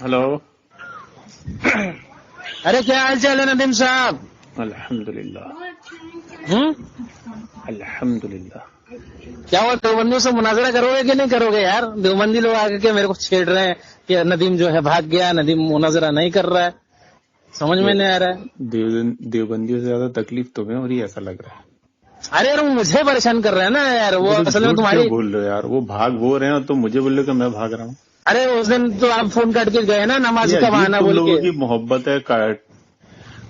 Hello. अरे क्या हाल चाल है नदीम साहब? अल्हम्दुलिल्लाह। अल्हम्दुलिल्लाह। क्या हुआ, देवबंदियों से मुनाजरा करोगे कि नहीं करोगे यार? देवबंदी लोग आके के मेरे को छेड़ रहे हैं कि नदीम जो है भाग गया, नदीम मुनाजरा नहीं कर रहा है। समझ में नहीं आ रहा है। देवबंदियों से ज्यादा तकलीफ तुम्हें हो रही है ऐसा लग रहा है। अरे यार वो मुझे परेशान कर रहे हैं ना यार, वो असल में तुम्हारी। क्यों बोल रहे हो यार? वो भाग वो रहे हैं और तुम मुझे बोल रहे हो कि मैं भाग रहा हूँ। अरे उस दिन तो आप फोन काट के गए ना नमाज का बहाना तुम बोल लोगों के। की मोहब्बत है,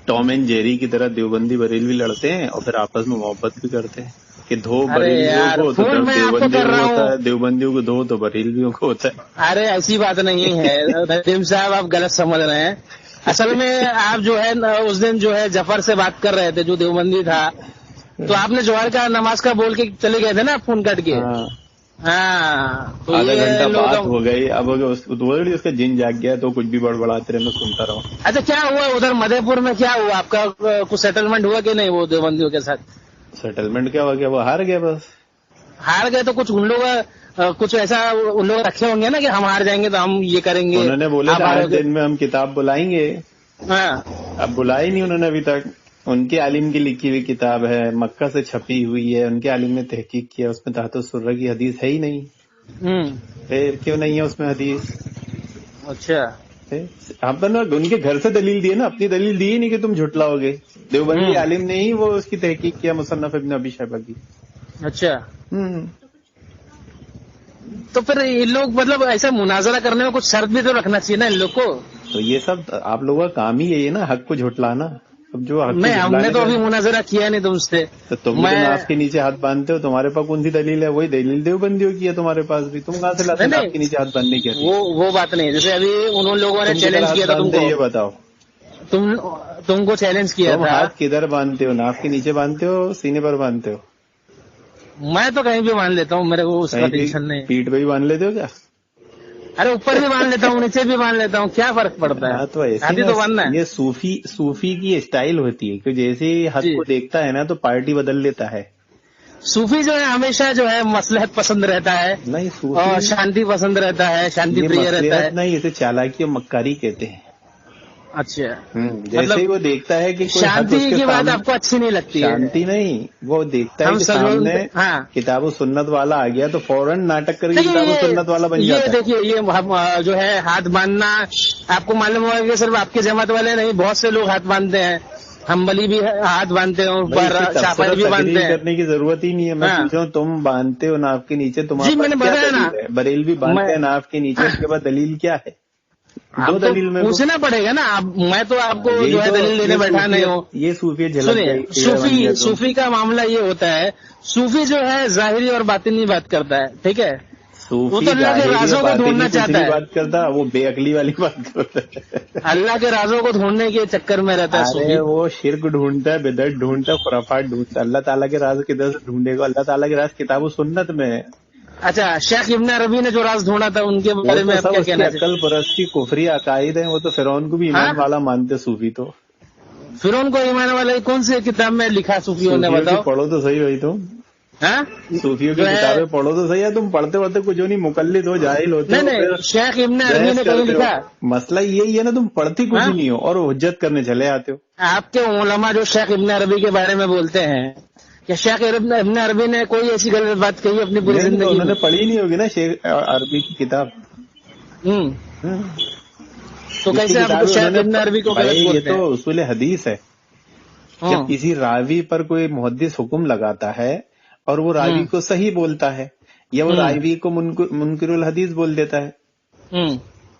टॉम एंड जेरी की तरह देवबंदी बरेलवी लड़ते हैं और फिर आपस में मोहब्बत भी करते हैं कि धो बरेलवियों को तो देवबंदियों को होता है, देवबंदियों को धो तो बरेलवियों को होता है। अरे ऐसी बात नहीं है नदीम साहब, आप गलत समझ रहे हैं। असल में आप जो है उस दिन जो है जफर से बात कर रहे थे जो देवबंदी था, तो आपने जोहर का नमाज का बोल के चले गए थे ना फोन काट के। हाँ तो आधा घंटा बात लोग हो गई, अब उसका जिन जाग गया तो कुछ भी बड़बड़ाते रहे, मैं सुनता रहा हूँ। अच्छा क्या हुआ उधर मधेपुर में, क्या हुआ आपका? कुछ सेटलमेंट हुआ कि नहीं वो देवबंदियों के साथ? सेटलमेंट क्या हो गया? वो हार गया बस। हार गए तो कुछ उन लोग कुछ ऐसा उन लोग रखे होंगे ना कि हम हार जाएंगे तो हम ये करेंगे। उन्होंने बोला था 8 दिन में हम किताब बुलाएंगे। हाँ अब बुलाई नहीं उन्होंने अभी तक। उनके आलिम की लिखी हुई किताब है, मक्का से छपी हुई है, उनके आलिम ने तहकीक किया, उसमें ताहतुस सुर्रा की हदीस है ही नहीं। फिर क्यों नहीं है उसमें हदीस? अच्छा आपने उनके घर से दलील दी है ना, अपनी दलील दी ही नहीं कि तुम झुटलाओगे। देवबंदी आलिम ने ही वो उसकी तहकीक किया, मुसन्नफ इब्न अबी शैबा की। अच्छा तो फिर ये लोग मतलब ऐसा मुनाजरा करने में कुछ शर्त भी तो रखना चाहिए ना इन लोग को। तो ये सब आप लोगों का काम ही यही है ना, हक को झुटलाना। अब जो हक नहीं, हमने तो अभी मुनाजरा किया नहीं तुमसे। तो तुम नाक के नीचे हाथ बांधते हो, तुम्हारे पास कौन सी दलील है? वही दलील देवबंदियों की है तुम्हारे पास भी। तुम कहाँ से लाते नाक के नीचे हाथ बांधने की? वो बात नहीं है। जैसे अभी उन लोगों ने चैलेंज किया था तुमको, ये बताओ तुमको चैलेंज किया था। हाथ किधर बांधते हो? नाक के नीचे बांधते हो, सीने पर बांधते हो? मैं तो कहीं भी बांध लेता हूँ, मेरे को उसका टेंशन नहीं। पीठ पे भी बांध लेते हो क्या? अरे ऊपर भी बांध लेता हूँ, नीचे भी बांध लेता हूँ, क्या फर्क पड़ता है? तो ऐसे तो बांधना है। ये सूफी की स्टाइल होती है कि जैसे हद को देखता है ना तो पार्टी बदल लेता है। सूफी जो है हमेशा जो है मसलहत पसंद रहता है, नहीं सूफी और शांति पसंद रहता है, शांति प्रिय रहता है। नहीं, इसे चालाकी और मक्कारी कहते हैं। अच्छा जैसे ही वो देखता है कि शांति की बात आपको अच्छी नहीं लगती है? शांति नहीं, वो देखता है कि सामने किताब सुन्नत वाला आ गया तो फौरन नाटक करके किताब सुन्नत वाला बन जाता है। ये देखिए, ये जो है हाथ बांधना, आपको मालूम होगा कि सिर्फ आपके जमात वाले नहीं, बहुत से लोग हाथ बांधते हैं। हम्बली भी हाथ बांधते हैं, शाफी भी बांधते हैं। करने की जरूरत ही नहीं है। मैं पूछ रहा हूँ, तुम बांधते हो नाफ के नीचे, तुम्हारे मैंने बताया ना, बरेलवी बांधते हैं नाफ के नीचे, उसके बाद दलील क्या है? दो दलील में पूछना पड़ेगा ना। मैं तो आपको जो है दलील देने बैठा नहीं हूँ। ये सूफी सूफी का मामला ये होता है, सूफी जो है जाहिरी और बातिनी बात करता है, ठीक है? वो तो अल्लाह के राजों को ढूंढना चाहता है। बात करता है वो बेअकली वाली बात करता है। अल्लाह के राजों को ढूंढने के चक्कर में रहता है सूफी। वो शिर्क ढूंढता है, बिदअत ढूंढता है, खुराफात ढूंढता है। अल्लाह ताला के राज किधर से ढूंढेगा? अल्लाह ताला के राज किताब सुन्नत में है। अच्छा, शेख इब्न अरबी ने जो राज ढूंढा था उनके बारे में क्या कहना है? अकल परस्ती कुफरी अकायद है। वो तो फिरौन को भी ईमान वाला मानते सूफी। तो फिरौन को ईमान वाला कौन सी किताब में लिखा सूफियों ने? बताओ। पढ़ो तो सही भाई तुम। सूफियों की किताबें पढ़ो तो सही है। तुम पढ़ते पढ़ते कुछ नहीं, मुकल्लिद हो, जाहिल होते हो। नहीं, शेख इब्न अरबी ने कहीं लिखा? मसला यही है ना, तुम पढ़ती कुछ नहीं हो और हुज्जत करने चले आते हो। आपके उलमा जो शेख इब्न अरबी के बारे में बोलते हैं, क्या शेख इब्न अरबी ने कोई ऐसी गलत बात कही अपनी पूरी जिंदगी? उन्होंने पढ़ी नहीं होगी ना शेख अरबी की किताब। तो कैसे आप शेख इब्न अरबी को गलत बोलते हैं? ये तो उसूल हदीस है। जब किसी रावी पर कोई मुहद्दिस हुक्म लगाता है और वो रावी को सही बोलता है, या वो रावी को मुनकिरुल हदीस बोल देता है,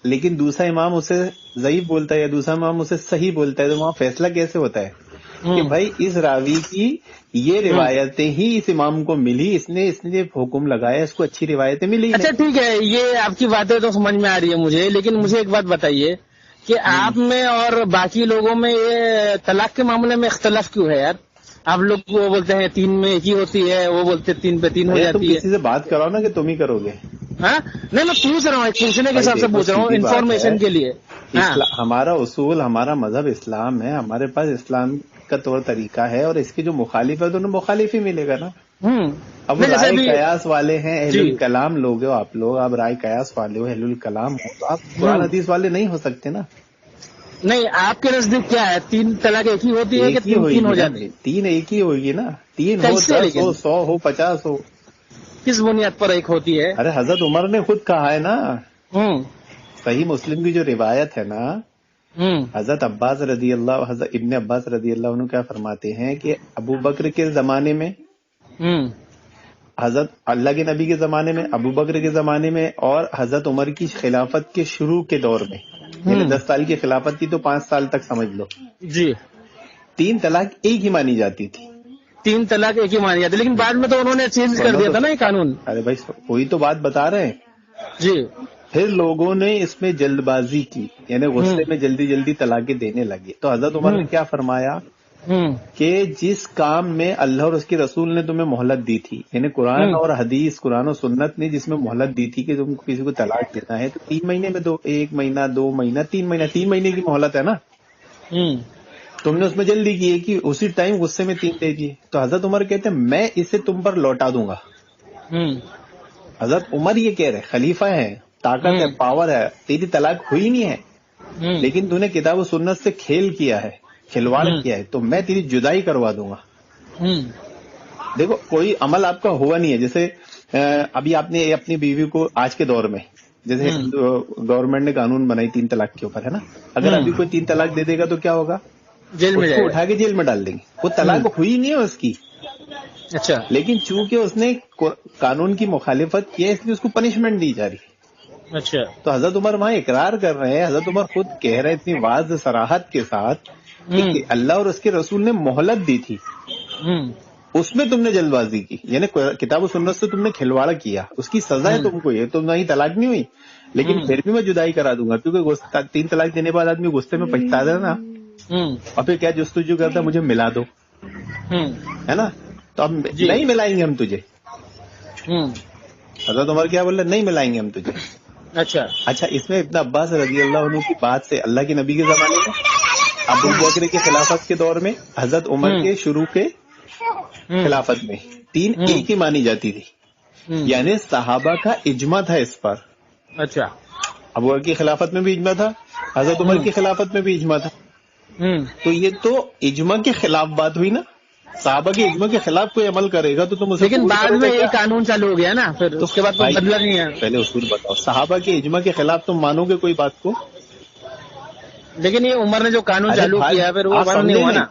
लेकिन दूसरा इमाम उसे ज़ईफ बोलता है या दूसरा इमाम उसे सही बोलता है, तो वहाँ फैसला कैसे होता है कि भाई इस रावी की ये रिवायतें ही इस इमाम को मिली, इसने हुक्म लगाया, इसको अच्छी रिवायतें मिली। अच्छा ठीक है, ये आपकी बातें तो समझ में आ रही है मुझे, लेकिन मुझे एक बात बताइए कि आप में और बाकी लोगों में ये तलाक के मामले में इख्तलाफ क्यों है यार? आप लोग वो बोलते हैं 3 में 1 ही होती है, वो बोलते 3 पे 3 हो जाती है। तुम किसी से बात कराओ ना कि तुम ही करोगे। हाँ नहीं, मैं पूछ रहा हूँ, पूछने के हिसाब से पूछ रहा हूँ, इन्फॉर्मेशन के लिए। हमारा उसूल, हमारा मजहब इस्लाम है, हमारे पास इस्लाम का तौर तरीका है, और इसके जो मुखालिफ है तो उन्हें मुखालिफ ही मिलेगा ना। اب رائے قیاس والے ہیں، اہل الکلام لوگ ہو آپ لوگ، آپ رائے قیاس والے ہو، اہل الکلام ہو، تو آپ قرآن حدیث والے نہیں ہو سکتے نا. نہیں، آپ کے نزدیک کیا ہے؟ 3 طلاق ایک ہی ہوتی ہے کہ 3 ہو جاتی ہے؟ 3 ایک ہی ہوگی نا. 3 ہو، 10 ہو، 100 ہو، 50 ہو. کس بنیاد پر ایک ہوتی ہے؟ ارے حضرت عمر نے خود کہا ہے نا. صحیح مسلم کی جو روایت ہے نا، حضرت ابن عباس رضی اللہ عنہ کیا فرماتے ہیں کہ ابو بکر کے زمانے میں، حضرت اللہ کے نبی کے زمانے میں، ابو بکر کے زمانے میں، اور حضرت عمر کی خلافت کے شروع کے دور میں، یعنی 10 سال کی خلافت تھی تو 5 سال تک سمجھ لو جی 3 طلاق ایک ہی مانی جاتی تھی. 3 طلاق ایک ہی مانی جاتی، لیکن بعد میں تو انہوں نے چینج کر دیا تھا نا یہ قانون. ارے بھائی کوئی تو بات بتا رہے ہیں. جی پھر لوگوں نے اس میں جلد بازی کی، یعنی غصے میں جلدی جلدی طلاقیں دینے لگے. تو حضرت عمر نے کیا فرمایا کہ جس کام میں اللہ اور اس کے رسول نے تمہیں مہلت دی تھی، یعنی قرآن اور حدیث، قرآن و سنت نے جس میں مہلت دی تھی کہ تم کسی کو طلاق دینا ہے تو 3 مہینے میں 1 مہینہ 2 مہینہ 3 مہینہ 3 مہینے کی مہلت ہے نا. تم نے اس میں جلدی کی ہے کہ اسی ٹائم غصے میں 3 دے دیے. تو حضرت عمر کہتے ہیں میں اسے تم پر لوٹا دوں گا. حضرت عمر یہ کہہ رہے، خلیفہ ہے، طاقت ہے، پاور ہے، تیری طلاق ہوئی نہیں ہے لیکن تو نے کتاب و سنت سے کھیل کیا ہے، کھلواڑ کیا ہے، تو میں تیری جدائی کروا دوں گا. دیکھو کوئی عمل آپ کا ہوا نہیں ہے. جیسے ابھی آپ نے اپنی بیوی کو آج کے دور میں، جیسے گورنمنٹ نے قانون بنائی 3 طلاق کے اوپر ہے نا، اگر ابھی کوئی 3 طلاق دے دے گا تو کیا ہوگا؟ جیل میں اس کو اٹھا کے جیل میں ڈال دیں گے. وہ طلاق ہوئی نہیں ہے اس کی. اچھا، لیکن چونکہ اس نے قانون کی مخالفت کی ہے اس لیے اس کو پنشمنٹ دی جا رہی. اچھا، تو حضرت عمر وہاں اقرار کر رہے ہیں، حضرت عمر خود کہہ رہے اتنی واضح صراحت کے ساتھ کہ اللہ اور اس کے رسول نے مہلت دی تھی، اس میں تم نے جلد بازی کی، یعنی کتاب و سنت سے تم نے کھلواڑ کیا، اس کی سزا ہے تم کو. یہ تو نہیں طلاق نہیں ہوئی لیکن پھر بھی میں جدائی کرا دوں گا، کیونکہ 3 طلاق دینے کے بعد آدمی غصے میں پچھتا ہے نا، اور پھر کیا جستجو کرتا ہے مجھے ملا دو، ہے نا. تو اب نہیں ملائیں گے ہم تجھے. حضرت عمر کیا بول رہے؟ نہیں ملائیں گے ہم تجھے. اچھا اس میں ابن عباس رضی اللہ عنہ کی بات سے اللہ کے نبی کے زمانے میں، ابو بکر کے خلافت کے دور میں، حضرت عمر کے شروع کے خلافت میں 3 ایک ہی مانی جاتی تھی، یعنی صحابہ کا اجماع تھا اس پر. اچھا، ابو بکر کی خلافت میں بھی اجماع تھا، حضرت عمر کی خلافت میں بھی اجماع تھا. تو یہ تو اجماع کے خلاف بات ہوئی نا. صحابہ کے اجماع کے خلاف کوئی عمل کرے گا تو تم اسے، لیکن بعد میں یہ قانون چالو ہو گیا نا، پھر اس کے بعد کوئی بدلا نہیں ہے. پہلے اصول بتاؤ، صحابہ کے اجماع کے خلاف تم مانو گے کوئی بات کو؟ لیکن یہ عمر نے جو قانون چالو کیا ہے پھر وہ بند نہیں ہوا نا.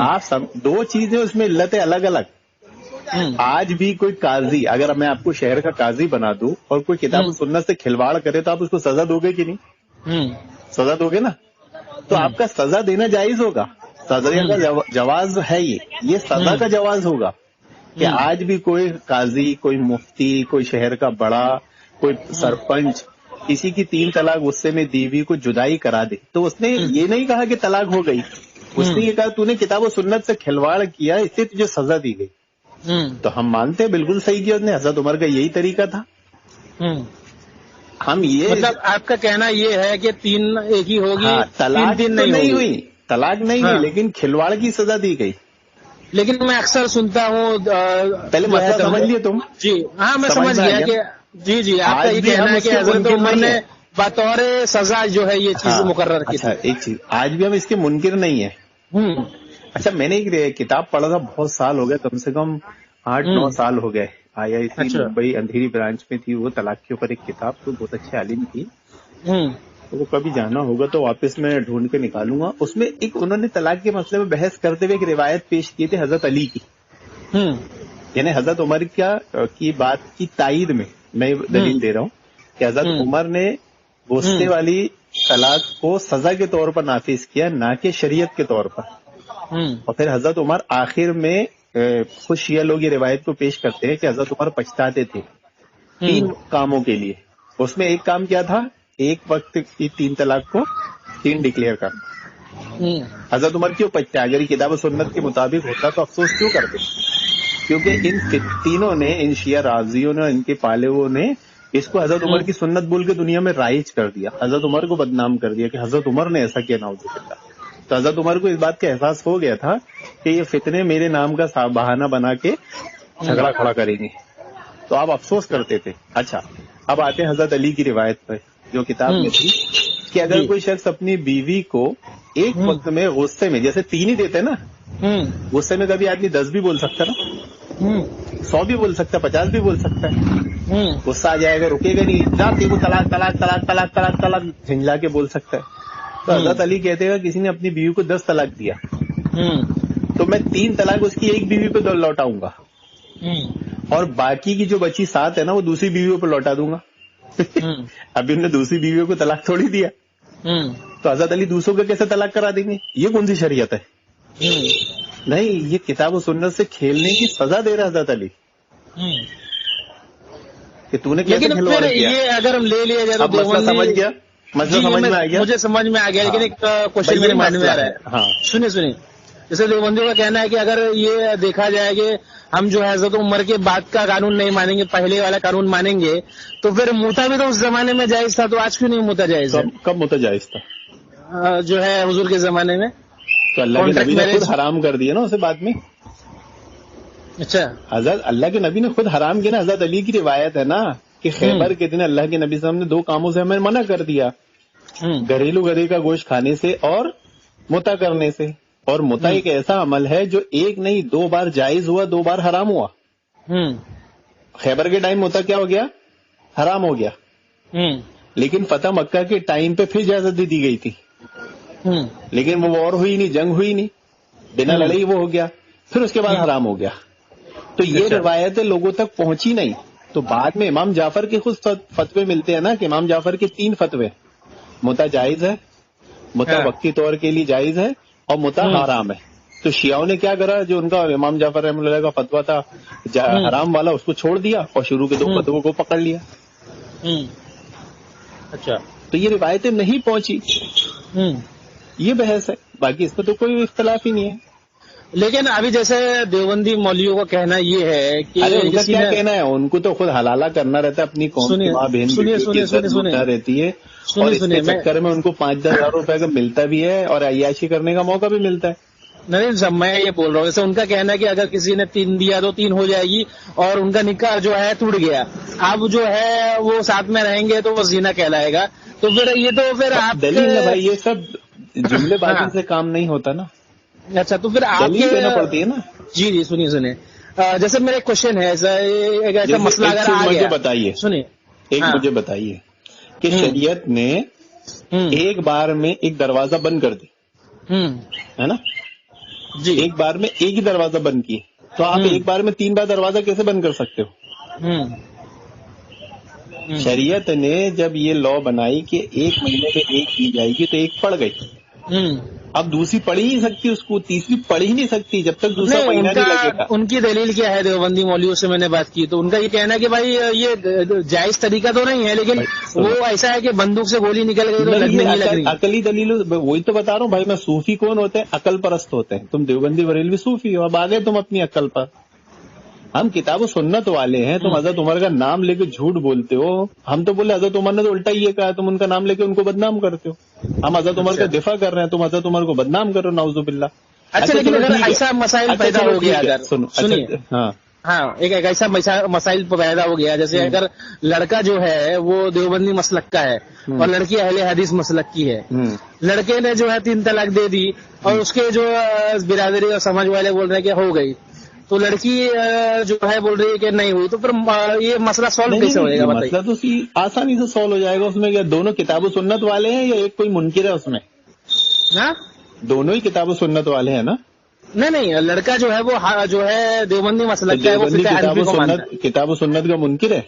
آپ 2 چیزیں اس میں علتیں الگ الگ. آج بھی کوئی قاضی، اگر میں آپ کو شہر کا قاضی بنا دوں اور کوئی کتاب و سنت سے کھلواڑ کرے تو آپ اس کو سزا دو گے کہ نہیں؟ سزا دو گے نا. تو آپ کا سزا دینا جائز ہوگا، سزا کا جواز ہے. یہ سزا کا جواز ہوگا کہ آج بھی کوئی قاضی، کوئی مفتی، کوئی شہر کا بڑا، کوئی سرپنچ کسی کی 3 طلاق غصے میں دیوی کو جدائی کرا دے تو اس نے یہ نہیں کہا کہ طلاق ہو گئی، اس نے یہ کہا تو نے کتاب و سنت سے کھلواڑ کیا اس سے تجھے سزا دی گئی. تو ہم مانتے ہیں بالکل صحیح کیا اس نے. حضرت عمر کا یہی طریقہ تھا. ہم یہ مطلب آپ کا کہنا یہ ہے کہ 3 ایک ہی ہوگی، طلاق نہیں ہوئی، طلاق نہیں ہوئی لیکن کھلواڑ کی سزا دی گئی. لیکن میں اکثر سنتا ہوں، پہلے مسئلہ سمجھ لیے تم؟ جی ہاں میں سمجھ گیا کہ جی آپ کا یہ کہنا ہے کہ حضرت عمر نے بطور سزا جو ہے یہ چیز مقرر کی. اچھا ایک چیز، آج بھی ہم اس کے منکر نہیں ہیں. اچھا میں نے ایک کتاب پڑھا تھا، بہت سال ہو گئے، کم سے کم 8-9 سال ہو گئے. IIT ممبئی اندھیری برانچ میں تھی وہ، طلاق کے اوپر ایک کتاب، تو بہت اچھے عالم تھی. تو وہ کبھی جانا ہوگا تو واپس میں ڈھونڈ کے نکالوں گا. اس میں ایک انہوں نے طلاق کے مسئلے میں بحث کرتے ہوئے ایک روایت پیش کی تھی حضرت علی کی، یعنی حضرت عمر کی بات کی تائید میں دلیل دے رہا ہوں کہ حضرت عمر نے غصے والی طلاق کو سزا کے طور پر نافذ کیا، نہ کہ شریعت کے طور پر. اور پھر حضرت عمر آخر میں خود شیعہ لوگ یہ روایت کو پیش کرتے ہیں کہ حضرت عمر پچھتاتے تھے 3 کاموں کے لیے. اس میں ایک کام کیا تھا؟ ایک وقت کی 3 طلاق کو 3 ڈکلیئر کرنا. حضرت عمر کیوں پچھتا؟ اگر یہ کتاب و سنت کے مطابق ہوتا تو افسوس کیوں کرتے؟ کیونکہ ان تینوں نے، ان شیعہ رازیوں نے، ان کے پالےوں نے اس کو حضرت عمر کی سنت بول کے دنیا میں رائج کر دیا، حضرت عمر کو بدنام کر دیا کہ حضرت عمر نے ایسا کیا، نعوذ باللہ. تو حضرت عمر کو اس بات کا احساس ہو گیا تھا کہ یہ فتنے میرے نام کا بہانہ بنا کے झगड़ा खड़ा करेंगे। तो आप अफसोस करते थे। अच्छा, अब आते हैं हजरत अली की रिवायत पर जो किताब में थी कि अगर कोई शख्स अपनी बीवी को एक वक्त में गुस्से में, जैसे 3 ही देते ना, गुस्से में कभी आदमी 10 भी बोल सकता ना, 100 भी बोल सकता, 50 भी बोल सकता है। गुस्सा आ जाएगा, रुकेगा नहीं, जाते को तलाक तलाक तलाक तलाक तलाक तलाक झिंझला के बोल सकता है। तो हजरत अली कहते हैं किसी ने अपनी बीवी को 10 तलाक दिया तो मैं 3 तलाक उसकी एक बीवी पे लौटाऊंगा और बाकी की जो बची 7 है ना वो दूसरी बीवियों पर लौटा दूंगा। अभी उन्होंने दूसरी बीवियों को तलाक थोड़ी दिया, तो हजरत अली दूसरों को कैसे तलाक करा देंगे? ये कौन सी शरीयत है? नहीं, ये किताब और सुन्नत से खेलने की सजा दे रहा है हजरत अली कि तूने कैसे खिलवाड़ किया। ये अगर हम ले लिया जाए तो मसला समझ गया, मसला समझ में आ गया, मुझे समझ में आ गया। लेकिन एक क्वेश्चन मेरे माइंड में आ रहा है। हाँ सुनिए, जैसे देवबंदियों का कहना है कि अगर ये देखा जाए कि हम जो है हजरत उमर के बाद का कानून नहीं मानेंगे, पहले वाला कानून मानेंगे, तो फिर मुता भी तो उस जमाने में जायज था, तो आज क्यों नहीं मुता जायज है? कब मुता जायज था? जो है हुजूर के जमाने में। तो अल्लाह के नबी ने खुद हराम कर दिया ना उसे बाद में। अच्छा, हजरत अल्लाह के नबी ने खुद हराम किया ना। हजरत अली की रिवायत है ना कि खैबर के दिन अल्लाह के नबी साहब ने 2 कामों से हमें मना कर दिया, घरेलू गधे का गोश्त खाने से और मुता करने से। और मुता एक ऐसा अमल है जो 1 नहीं 2 बार जायज हुआ, 2 बार हराम हुआ। खैबर के टाइम मुता क्या हो गया? हराम हो गया। लेकिन फतह मक्का के टाइम पे फिर इजाजत दे दी गई थी, लेकिन वो वॉर हुई नहीं, जंग हुई नहीं, बिना लड़ाई वो हो गया, फिर उसके बाद हराम हो गया। तो ये रिवायतें लोगों तक पहुंची नहीं। तो बाद में इमाम जाफर के खुद फतवे मिलते हैं ना कि इमाम जाफर के 3 फतवे, मुता जायज है, मुता वक्ती तौर के लिए जायज है और मुता हराम है। तो शियाओं ने क्या करा, जो उनका इमाम जाफर रहमतुल्लाह का फतवा था हराम वाला, उसको छोड़ दिया और शुरू के 2 फतवों को पकड़ लिया। अच्छा, तो ये रिवायतें नहीं पहुंची, ये बहस है, बाकी इस पर तो कोई इख्तलाफ ही नहीं है। लेकिन अभी जैसे देवबंदी मौलवियों का कहना ये है कि उनका क्या कहना है, उनको तो खुद हलाला करना रहता है, अपनी कौम की माँ बहन की इज्जत लूटना रहती है, और इसके चक्कर में उनको 5-10 हज़ार रुपए का मिलता भी है और अय्याशी करने का मौका भी मिलता है। नहीं सब मैं ये बोल रहा हूँ, जैसे उनका कहना है कि अगर किसी ने 3 दिया तो 3 हो जाएगी और उनका निकाह जो है टूट गया, अब जो है वो साथ में रहेंगे तो वो ज़िना कहलाएगा। तो फिर ये तो फिर आप दलील है भाई, ये सब जुमलेबाजी से काम नहीं होता ना। अच्छा, तो फिर आप दलील देना पड़ती है ना। जी सुनिए, जैसे मेरा क्वेश्चन है, ऐसा मसला अगर आ गया, बताइए, सुनिए मुझे बताइए कि शरीयत ने एक बार में एक दरवाजा बंद कर दी, है ना जी, एक बार में एक ही दरवाजा बंद किए, तो आप एक बार में 3 बार दरवाजा कैसे बंद कर सकते हो? शरीयत ने जब ये लॉ बनाई कि 1 महीने में 1 की जाएगी तो 1 पड़ गई, अब दूसरी पढ़ ही नहीं सकती, उसको तीसरी पढ़ ही नहीं सकती जब तक दूसरा महीना नहीं लगेगा। उनकी दलील क्या है? देवबंदी मौलवियों से मैंने बात की तो उनका ये कहना है कि भाई ये जायज तरीका तो नहीं है, लेकिन वो ऐसा है कि बंदूक से गोली निकल गई तो लगने नहीं लग रही। अकली दलील, वही तो बता रहा हूँ भाई मैं। सूफी कौन होते हैं? अकल परस्त होते हैं। तुम देवबंदी बरेलवी सूफी हो, अब आ गए तुम अपनी अकल पर। हम किताब सुन्नत वाले हैं, तुम हजरत उमर का नाम लेके झूठ बोलते हो। हम तो बोले हजरत उमर ने तो उल्टा ये कहा, तुम उनका नाम लेके उनको बदनाम करते हो। हम हजरत उमर का दिफा कर रहे हैं, तुम हजरत उमर को बदनाम कर रहे हो, नाउजुबिल्लाह। अच्छा, लेकिन अगर ऐसा मसाइल पैदा हो गया, अगर सुनिए, हाँ एक ऐसा मसाइल पैदा हो गया, जैसे अगर लड़का जो है वो देवबंदी मसलक का है और लड़की अहले हदीस मसलक की है, लड़के ने जो है 3 तलाक दे दी और उसके जो बिरादरी और समाज वाले बोल रहे हैं कि हो गई, तो लड़की जो है बोल रही है कि नहीं हुई, तो फिर ये मसला सॉल्व कैसे होएगा? मसला तो आसानी से सॉल्व हो जाएगा। उसमें क्या दोनों किताब सुन्नत वाले हैं या एक कोई मुनकिर है उसमें? हाँ, दोनों ही किताब सुन्नत वाले हैं ना। नहीं, लड़का जो है वो जो है देवबंदी मसलक का है, वो किताब सुन्नत का मुनकिर है।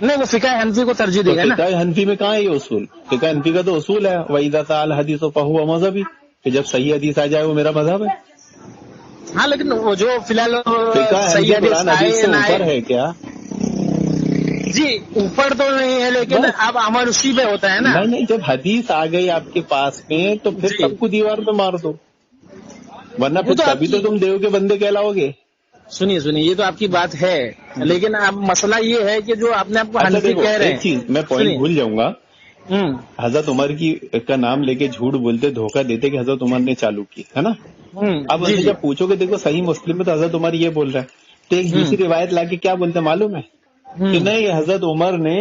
नहीं, वो फिका हनफी को तरजीह देगा ना। फिका हनफी में कहाँ है ये उसूल? फिका हनफी का तो उसूल है वईदा ताल हदीस फहुवा मज़हबी, कि जब सही हदीस आ जाए वो मेरा मजहब है। हाँ, लेकिन वो जो फिलहाल सही हदीस से ऊपर है क्या? जी ऊपर तो नहीं है, लेकिन अब अमल उसी पे होता है ना। नहीं, जब हदीस आ गई आपके पास में तो फिर सबको दीवार पे मार दो, वरना फिर तभी तो तुम देव के बंदे कहलाओगे। सुनिए, ये तो आपकी बात है, लेकिन अब मसला ये है कि जो आपने आपको हनफी कह रहे हैं। एक चीज मैं पॉइंट भूल जाऊंगा, हजरत उमर की का नाम लेके झूठ बोलते, धोखा देते कि हजरत उमर ने चालू की, है ना। अब उनसे जब पूछोगे, देखो सही मुस्लिम में तो हजरत उमर ये बोल रहा है تو ایک دوسری روایت لا کے کیا بولتے معلوم ہے کہ نہیں حضرت عمر نے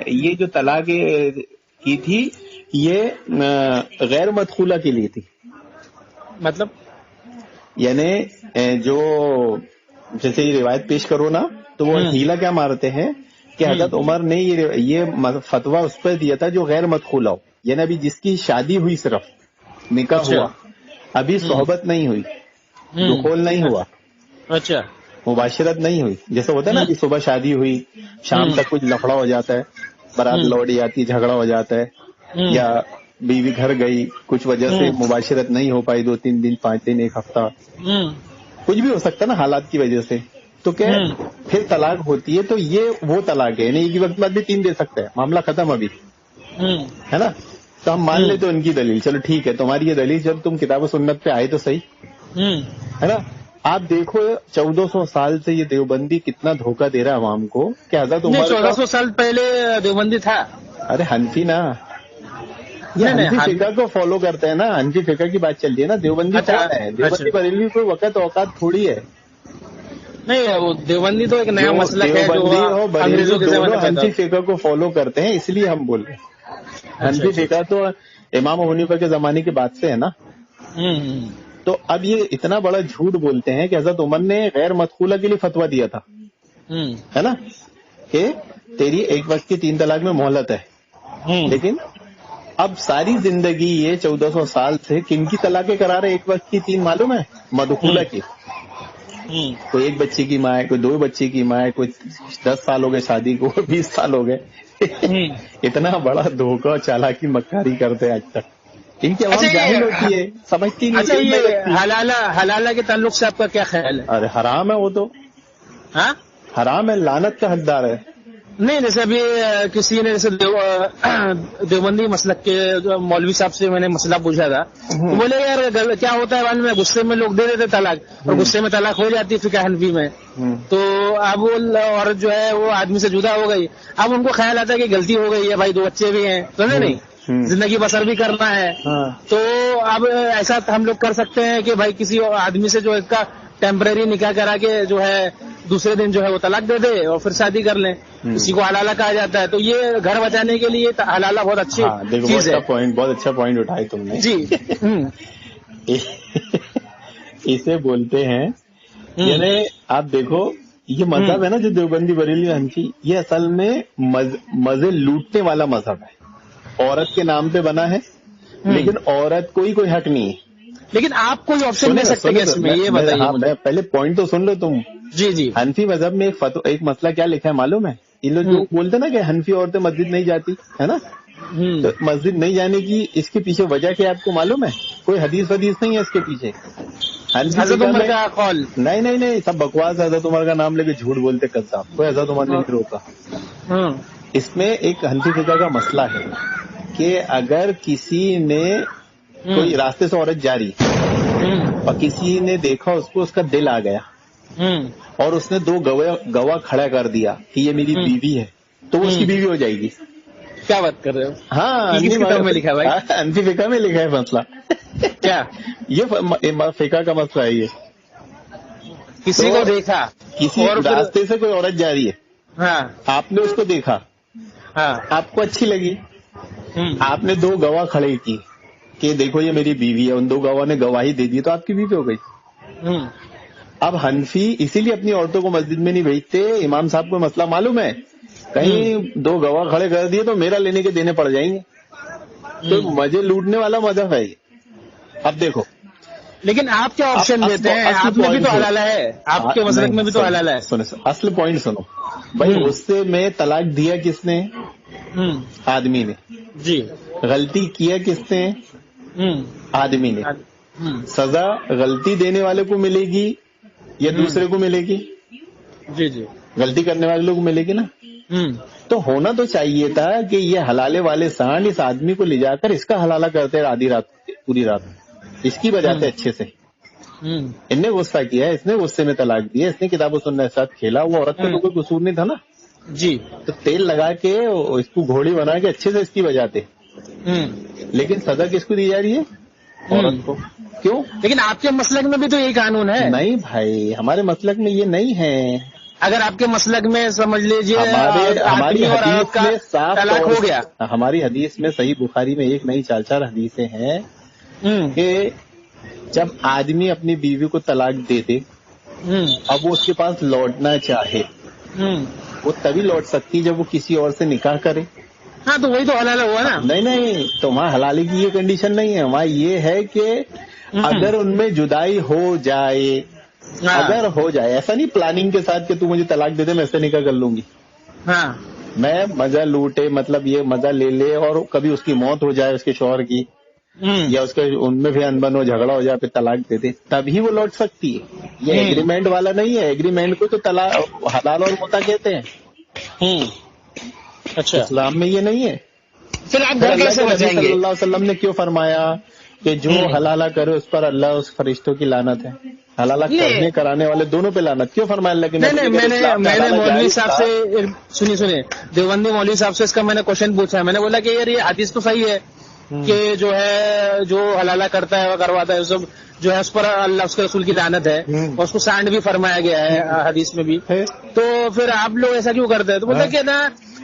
یہ جو طلاق کی تھی یہ غیر مدخولہ کے لیے تھی. مطلب یعنی جو جیسے یہ روایت پیش کرو نا تو وہ ہیلا کیا مارتے ہیں کہ حضرت عمر نے یہ فتویٰ اس پہ دیا تھا جو غیر مدخولہ ہو، یعنی ابھی جس کی شادی ہوئی صرف نکاح ہوا، ابھی صحبت نہیں ہوئی، دخول نہیں ہوا، اچھا مباشرت نہیں ہوئی. جیسے ہوتا ہے نا ابھی صبح شادی ہوئی شام تک کچھ لفڑا ہو جاتا ہے، بارات لوٹ جاتی، جھگڑا ہو جاتا ہے، یا بیوی گھر گئی کچھ وجہ سے مباشرت نہیں ہو پائی 2-3 دن 5 دن 1 ہفتہ، کچھ بھی ہو سکتا ہے نا حالات کی وجہ سے، تو کیا پھر طلاق ہوتی ہے. تو یہ وہ طلاق ہے، یعنی ایک وقت بعد بھی 3 دے سکتے ہیں، معاملہ ختم ابھی ہے نا. تو ہم مان لیتے ان کی دلیل، چلو ٹھیک ہے تمہاری یہ دلیل، جب تم کتاب و سنت پہ آئے تو صحیح ہے نا. آپ دیکھو 1400 سال سے یہ دیوبندی کتنا دھوکہ دے رہا ہے عوام کو کہ حضرت عمر 1400 سال پہلے دیوبندی تھا. ارے حنفی نا، یہ حنفی فقہ کو فالو کرتے ہیں نا، حنفی فقہ کی بات چل رہی ہے نا. دیوبندی کون ہے؟ دیوبندی بریلوی کوئی وقت اوقات تھوڑی ہے. نہیں وہ دیوبندی تو ایک نیا مسئلہ ہے، دیوبندی ہو بریلوی دونوں جو حنفی فقہ کو فالو کرتے ہیں، اس لیے ہم بول رہے ہیں. حنفی فقہ تو امام ابو حنیفہ کے زمانے کی بات سے ہے نا. تو اب یہ اتنا بڑا جھوٹ بولتے ہیں کہ حضرت عمر نے غیر مدخولہ کے لیے فتویٰ دیا تھا ہے نا کہ تیری 1 وقت کی 3 طلاق میں مہلت ہے. لیکن اب ساری زندگی یہ 1400 سال سے کن کی طلاقیں کرا رہے 1 وقت کی 3 معلوم ہے؟ مدخولہ کی. کوئی 1 بچے کی ماں ہے، کوئی 2 بچے کی ماں ہے، کوئی 10 سال ہو گئے شادی کو، 20 سال ہو گئے. اتنا بڑا دھوکہ چالاکی مکاری کرتے آج تک. ان کی عوام جاہل ہوتی ہے، سمجھتی نہیں. اچھا یہ حلالہ کے تعلق سے آپ کا کیا خیال ہے؟ ارے حرام ہے وہ تو، ہاں حرام ہے، لعنت کا حقدار ہے. نہیں جیسے ابھی کسی نے جیسے دیوبندی مسلک کے مولوی صاحب سے میں نے مسئلہ پوچھا تھا، تو بولے یار کیا ہوتا ہے بعد میں غصے میں لوگ دے دیتے طلاق، اور غصے میں طلاق ہو جاتی فقہ حنفی میں. تو اب وہ عورت جو ہے وہ آدمی سے جدا ہو گئی، اب ان کو خیال آتا ہے کہ غلطی ہو گئی ہے، بھائی 2 بچے بھی ہیں، سمجھے نہیں، زندگی بسر بھی کرنا ہے. تو اب ایسا ہم لوگ کر سکتے ہیں کہ بھائی کسی آدمی سے جو اس کا ٹیمپریری نکاح کرا کے جو ہے دوسرے دن جو ہے وہ طلاق دے دے اور پھر شادی کر لیں. اسی کو حلالہ کہا جاتا ہے. تو یہ گھر بچانے کے لیے حلالہ بہت اچھی چیز ہے. بہت اچھا پوائنٹ اٹھائے تم نے جی. اسے بولتے ہیں، یعنی آپ دیکھو یہ مذہب ہے نا جو دیوبندی بریلوی حنفی، یہ اصل میں مزے لوٹنے والا مذہب ہے. عورت کے نام پہ بنا ہے، لیکن عورت کوئی حق نہیں ہے. لیکن آپ کوئی آپشن دے سکتے ہیں اس میں، یہ بتائیے. پہلے پوائنٹ تو سن لو تم. جی حنفی مذہب میں ایک مسئلہ کیا لکھا ہے معلوم ہے؟ یہ لوگ جو بولتے نا کہ حنفی عورتیں مسجد نہیں جاتی ہے نا، تو مسجد نہیں جانے کی اس کے پیچھے وجہ کیا آپ کو معلوم ہے؟ کوئی حدیث نہیں ہے اس کے پیچھے. حضرت عمر کا قول نہیں سب بکواس. حضرت عمر کا نام لے کے جھوٹ بولتے قذاب، کوئی حضرت عمر نے نہیں روکا. اس میں ایک حنفی فقہ کا مسئلہ ہے کہ اگر کسی نے کوئی راستے سے عورت جاری اور کسی نے دیکھا اس کو، اس کا دل آ گیا اور اس نے 2 گواہ کھڑا کر دیا کہ یہ میری بیوی ہے، تو وہ اس کی بیوی ہو جائے گی. کیا بات کر رہے ہو؟ ہاں میں لکھا ہے حنفی فقہ میں لکھا ہے مسئلہ. کیا یہ فقہ کا مسئلہ ہے. یہ کسی کو دیکھا، کسی راستے سے کوئی عورت جا رہی ہے، ہاں آپ نے اس کو دیکھا، ہاں آپ کو اچھی لگی، آپ نے 2 گواہ کھڑے کی کہ دیکھو یہ میری بیوی ہے، ان 2 گواہ نے گواہی دے دی، تو آپ کی بیوی ہو گئی. اب حنفی اسی لیے اپنی عورتوں کو مسجد میں نہیں بھیجتے. امام صاحب کو مسئلہ معلوم ہے، کہیں 2 گواہ کھڑے کر دیے تو میرا لینے کے دینے پڑ جائیں گے. تو مزے لوٹنے والا مذہب ہے یہ. اب دیکھو لیکن آپ کیا آپشن دیتے ہیں؟ آپ میں بھی تو حلالہ ہے، آپ کے مسلک میں بھی تو حلالہ ہے. اصل پوائنٹ سنو بھائی. غصے میں طلاق دیا کس نے؟ آدمی نے. جی. غلطی کیا کس نے؟ آدمی نے. سزا غلطی دینے والے کو ملے گی یا دوسرے کو ملے گی؟ جی غلطی کرنے والے لوگ ملے گی نا. تو ہونا تو چاہیے تھا کہ یہ حلالے والے سانڈ اس آدمی کو لے جا کر اس کا حلالہ کرتے آدھی رات پوری رات اس کی بجاتے اچھے سے. ان نے غصہ کیا، اس نے غصے میں طلاق دیا، اس نے کتاب و سنت کے ساتھ کھیلا، وہ عورت کا تو کوئی قصور نہیں تھا نا. جی. تو تیل لگا کے اس کو گھوڑی بنا کے اچھے سے اس کی بجاتے. لیکن سزا کس کو دی جا رہی ہے؟ औरत को। क्यों? लेकिन आपके मसलक में भी तो यही कानून है। नहीं भाई, हमारे मसलक में ये नहीं है। अगर आपके मसलक में समझ लीजिए हमारी आदमी और औरत हदीस का में साफ तलाक तौर हो गया, हमारी हदीस में, सही बुखारी में एक नहीं 4 हदीसें हैं कि जब आदमी अपनी बीवी को तलाक दे दे, अब वो उसके पास लौटना चाहे, वो तभी लौट सकती जब वो किसी और से निकाह करे। हाँ तो वही तो हलाल हुआ ना। नहीं, तो वहाँ हलाली की ये कंडीशन नहीं है, वहाँ ये है कि अगर उनमें जुदाई हो जाए, अगर हो जाए, ऐसा नहीं प्लानिंग के साथ कि तू मुझे तलाक दे दे मैं इससे निकाह कर लूंगी, मैं मजा लूटे, मतलब ये मजा ले ले और कभी उसकी मौत हो जाए उसके शौहर की, या उसके उनमें भी अनबन हो, झगड़ा हो जाए, फिर तलाक दे दे, तभी वो लौट सकती है। ये एग्रीमेंट वाला नहीं है, एग्रीमेंट को तो तलाक हलाल और मुता कहते हैं। अच्छा, इस्लाम में ये नहीं है। फिर आप घर कैसे बचाएंगे? सल्लल्लाहु अलैहि वसल्लम ने क्यों फरमाया कि जो हलाला करे उस पर अल्लाह उस फरिश्तों की लानत है, हलाला करने कराने वाले दोनों पे लानत, क्यों फरमाया अल्लाह की? नहीं, मैंने मौलवी साहब से सुनिए देवबंदी मौलवी साहब से इसका मैंने क्वेश्चन पूछा है। मैंने बोला कि यार ये हदीस तो सही है कि जो है जो हलाला करता है वो करवाता है सब जो है उस पर अल्लाह उसके रसूल की लानत है, और उसको सांड भी फरमाया गया है हदीस में भी। तो फिर आप लोग ऐसा क्यों करते हैं? तो बोलते कि ना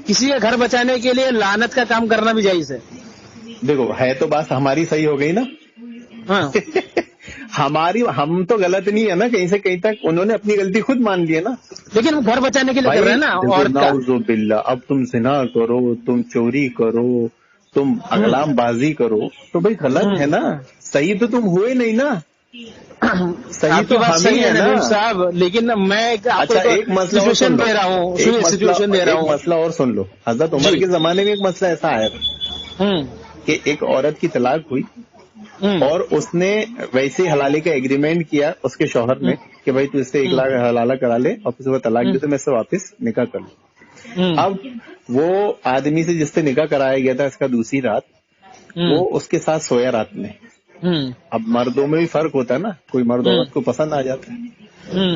किसी का घर बचाने के लिए लानत का काम करना भी जायज है। देखो, है तो बात हमारी सही हो गई ना। हाँ हमारी, हम तो गलत नहीं है ना, कहीं से कहीं तक उन्होंने अपनी गलती खुद मान ली है ना। लेकिन घर बचाने के लिए कर रहे हैं ना। और नाउजुबिल्लाह, अब तुम जिना करो, तुम चोरी करो, तुम अगलाम बाजी करो, तो भाई गलत है ना। सही तो तुम हुए नहीं ना, सही तो हम ही है ना साहब। लेकिन मैं एक मसला सिचुएशन दे रहा हूँ, सिचुएशन दे रहा हूँ, मसला और सुन लो। हजरत उमर के जमाने में एक मसला ऐसा आया कि एक औरत की तलाक हुई और उसने वैसे हलाले का एग्रीमेंट किया उसके शौहर ने कि भाई तू इससे 1 लाख हलाला करा ले और फिर वो तलाक दे तो मैं इससे वापस निकाह कर लूं। अब वो आदमी से जिससे निकाह कराया गया था इसका दूसरी रात, वो उसके साथ सोया रात में। अब मर्दों में भी फर्क होता है ना, कोई मर्द औरत को पसंद आ जाता है,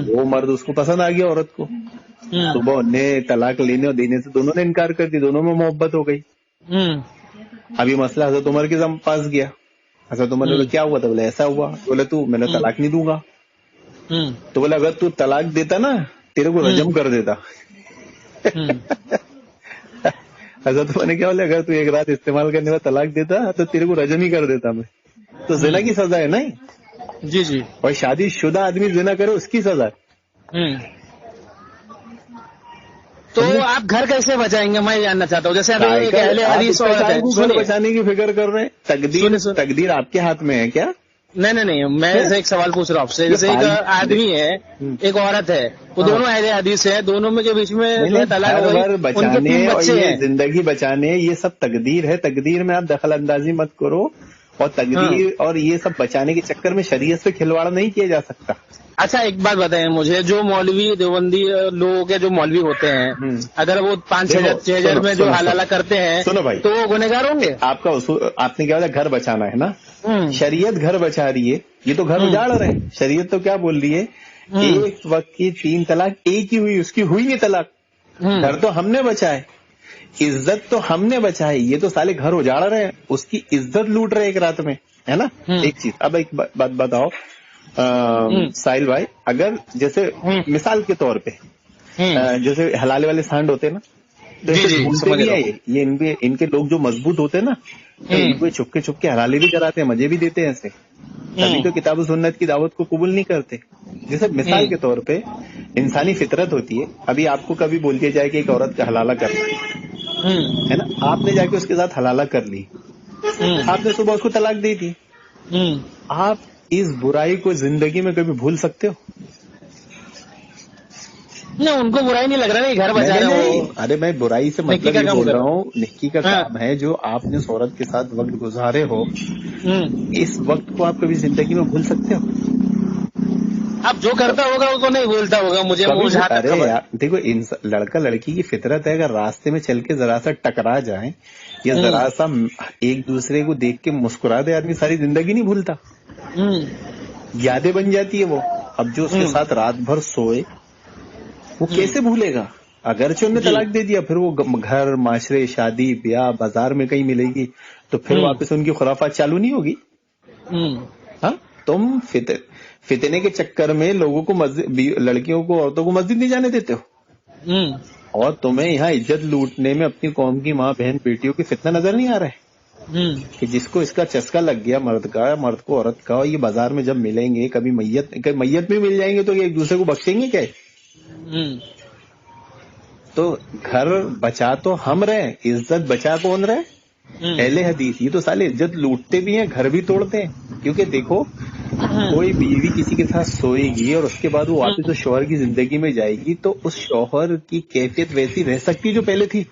वो मर्द उसको पसंद आ गया औरत को, सुबह उन्हें तलाक लेने और देने से दोनों ने इनकार कर दिया, दोनों में मोहब्बत हो गई। अभी मसला हजरत उमर के पास गया। हजरत उमर ने बोला क्या हुआ? तो बोले ऐसा हुआ। बोले तू, मैंने तलाक नहीं दूंगा। तो बोले अगर तू तलाक देता ना तेरे को रजम कर देता। हजरत उमर ने क्या बोले, अगर तू 1 रात इस्तेमाल करने में तलाक देता तो तेरे को रजम ही कर देता मैं। तो जिना की सजा है नहीं? जी। और शादी शुदा आदमी जिना करे उसकी सजा। तो आप घर कैसे बचाएंगे मैं जानना चाहता हूँ। जैसे अभी एक अहले हदीस औरत है, घर बचाने की फिक्र कर रहे हैं। तकदीर आपके हाथ में है क्या? नहीं, मैं एक सवाल पूछ रहा हूँ आपसे। जैसे एक आदमी है, एक औरत है, वो दोनों अहले हदीस है, दोनों में के बीच में तलाक हो गई, उनके 3 बच्चे हैं। जिंदगी बचाने ये सब तकदीर है। तकदीर में आप दखल अंदाजी मत करो, और तकदीर और ये सब बचाने के चक्कर में शरीयत से खिलवाड़ नहीं किया जा सकता। अच्छा एक बात बताएं मुझे, जो मौलवी देवबंदी लोगों के जो मौलवी होते हैं, अगर वो 5-6 हजार में जो हलाला करते हैं, सुनो भाई, तो वो गुनहगार होंगे? आपका आपने क्या बोला, घर बचाना है ना। शरीयत घर बचा रही है, ये तो घर उजाड़ रहे हैं। शरीयत तो क्या बोल रही है, एक वक्त की 3 तलाक एक ही हुई, उसकी हुई नहीं तलाक। घर तो हमने बचाए, इज्जत तो हमने बचाई, ये तो साले घर उजाड़ रहे हैं, उसकी इज्जत लूट रहे एक रात में, है ना। एक चीज, अब एक बात बताओ साहिल भाई, अगर जैसे मिसाल के तौर पे जैसे हलाले वाले सांड होते हैं ना, तो भूलते भी है ये इनके लोग जो मजबूत होते हैं ना, तो इनको चुपके हलाले भी कराते हैं, मजे भी देते हैं ऐसे, तभी तो किताब सुन्नत की दावत को कबूल नहीं करते। जैसे मिसाल के तौर पे इंसानी फितरत होती है, अभी आपको कभी बोल दिया जाए कि एक औरत का हलाला करना है ना, आपने जाके उसके साथ हलाला कर ली, आपने सुबह उसको तलाक दे दी, आप इस बुराई को जिंदगी में कभी भूल सकते हो? नहीं, उनको बुराई नहीं लग रहा है, घर बचा रहे हो। अरे मैं बुराई से मतलब ये बोल रहा हूँ, निक्की का काम है जो आपने उस औरत के साथ वक्त गुजारे हो, इस वक्त को आप कभी जिंदगी में भूल सकते हो? अब जो करता होगा वो तो नहीं भूलता होगा, मुझे अरे यार देखो, लड़का लड़की की फितरत है, अगर रास्ते में चल के जरा सा टकरा जाए या जरा सा एक दूसरे को देख के मुस्कुरा दे, आदमी सारी जिंदगी नहीं भूलता, यादें बन जाती है वो। अब जो उसके साथ रात भर सोए वो कैसे भूलेगा? अगरचे उन्होंने तलाक दे दिया, फिर वो घर, माशरे, शादी, ब्याह, बाजार में कहीं मिलेगी तो फिर वापस उनकी खुराफात चालू नहीं होगी। हाँ, तुम फितने के चक्कर में लोगों को लड़कियों को, औरतों को मस्जिद नहीं जाने देते हो, और तुम्हें यहाँ इज्जत लूटने में अपनी कौम की माँ बहन बेटियों की फितना नजर नहीं आ रहा है कि जिसको इसका चस्का लग गया मर्द को औरत का, और ये बाजार में जब मिलेंगे कभी मैयत में मिल जाएंगे तो ये एक दूसरे को बख्शेंगे क्या? तो घर बचा तो हम रहे, इज्जत बचा कौन रहे? अहले हदीस। ये तो साले इज्जत लूटते भी हैं, घर भी तोड़ते हैं। क्योंकि देखो, कोई बीवी किसी के साथ सोएगी और उसके बाद वो वापस तो शौहर की जिंदगी में जाएगी, तो उस शौहर की कैफियत वैसी रह सकती जो पहले थी।